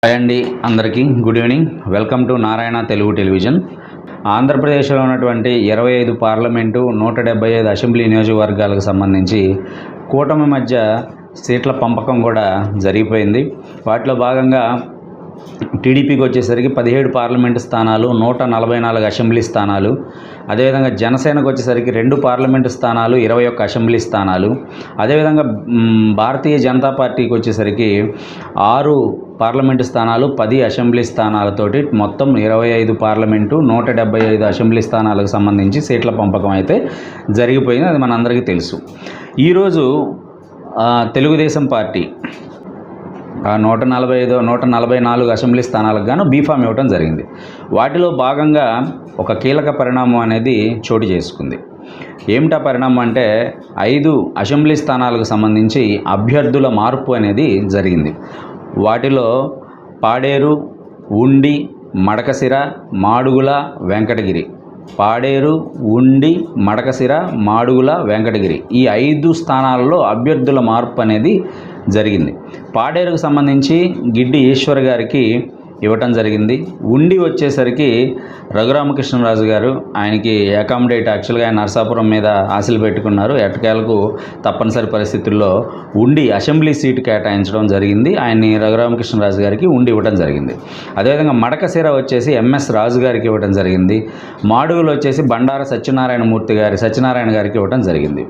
Hi అండి, అందరికీ good evening. Welcome to Narayana Telugu television. ఆంధ్రప్రదేశ్లో ఉన్నటువంటి 25 పార్లమెంటు 175 అసెంబ్లీ నియోజకవర్గాలకు సంబంధించి కూటమి మధ్య సీట్ల పంపకం కూడా జరిగిపోయింది. వాటిలో భాగంగా టీడీపీకి వచ్చేసరికి 17 పార్లమెంటు స్థానాలు, 144 అసెంబ్లీ స్థానాలు, అదేవిధంగా జనసేనకు వచ్చేసరికి 2 పార్లమెంటు స్థానాలు, 21 అసెంబ్లీ స్థానాలు, అదేవిధంగా భారతీయ జనతా పార్టీకి వచ్చేసరికి 6 పార్లమెంటు స్థానాలు, 10 అసెంబ్లీ స్థానాలతోటి మొత్తం 25 పార్లమెంటు 175 అసెంబ్లీ స్థానాలకు సంబంధించి సీట్ల పంపకం అయితే జరిగిపోయింది. అది మనందరికీ తెలుసు. ఈరోజు తెలుగుదేశం పార్టీ 144 అసెంబ్లీ స్థానాలకు గాను బీఫామ్ ఇవ్వడం జరిగింది. వాటిలో భాగంగా ఒక కీలక పరిణామం అనేది చోటు చేసుకుంది. ఏమిటా పరిణామం అంటే 5 అసెంబ్లీ స్థానాలకు సంబంధించి అభ్యర్థుల మార్పు అనేది జరిగింది. వాటిలో పాడేరు, ఉండి, మడకశిర, మాడుగుల, వెంకటగిరి. పాడేరు, ఉండి, మడకశిర, మాడుగుల, వెంకటగిరి ఈ 5 స్థానాలలో అభ్యర్థుల మార్పు అనేది జరిగింది. పాడేరుకు సంబంధించి గిడ్డి ఈశ్వర్ గారికి ఇవ్వటం జరిగింది. ఉండి వచ్చేసరికి రఘురామకృష్ణరాజు గారు, ఆయనకి అకామిడేట్ యాక్చువల్గా ఆయన నరసాపురం మీద ఆశలు పెట్టుకున్నారు. ఎట్టకేలకు తప్పనిసరి పరిస్థితుల్లో ఉండి అసెంబ్లీ సీటు కేటాయించడం జరిగింది. ఆయన్ని రఘురామకృష్ణరాజు గారికి ఉండి ఇవ్వడం జరిగింది. అదేవిధంగా మడకశిర వచ్చేసి ఎంఎస్ రాజు గారికి ఇవ్వడం జరిగింది. మాడుగులు వచ్చేసి బండార సత్యనారాయణ గారికి ఇవ్వడం జరిగింది.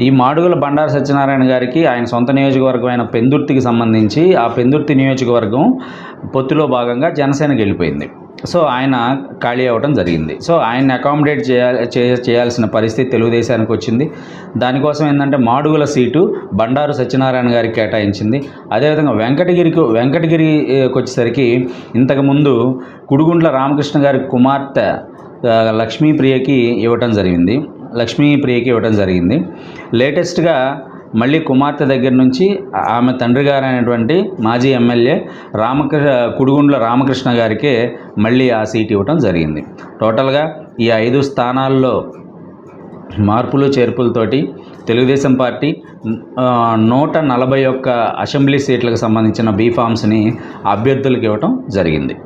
ఈ మాడుగుల బండార సత్యనారాయణ గారికి ఆయన సొంత నియోజకవర్గమైన పెందుర్తికి సంబంధించి ఆ పెందుర్తి నియోజకవర్గం పొత్తులో భాగంగా జనసేనకి వెళ్ళిపోయింది. సో ఆయన ఖాళీ అవ్వడం జరిగింది. సో ఆయన్ని అకామిడేట్ చేయాల్సిన పరిస్థితి తెలుగుదేశానికి వచ్చింది. దానికోసం ఏంటంటే మాడుగుల సీటు బండారు సత్యనారాయణ గారికి కేటాయించింది. అదేవిధంగా వెంకటగిరికి వచ్చేసరికి ఇంతకుముందు కుడుగుంట్ల రామకృష్ణ గారి కుమార్తె లక్ష్మీప్రియకి ఇవ్వటం జరిగింది. లేటెస్ట్గా మళ్ళీ కుమార్తె దగ్గర నుంచి ఆమె తండ్రి గారు అయినటువంటి మాజీ ఎమ్మెల్యే కుడుగుండ్ల రామకృష్ణ గారికే మళ్ళీ ఆ సీట్ ఇవ్వటం జరిగింది. టోటల్గా ఈ 5 స్థానాల్లో మార్పులు చేర్పులతోటి తెలుగుదేశం పార్టీ 141 అసెంబ్లీ సీట్లకు సంబంధించిన బీఫామ్స్ని అభ్యర్థులకు ఇవ్వటం జరిగింది.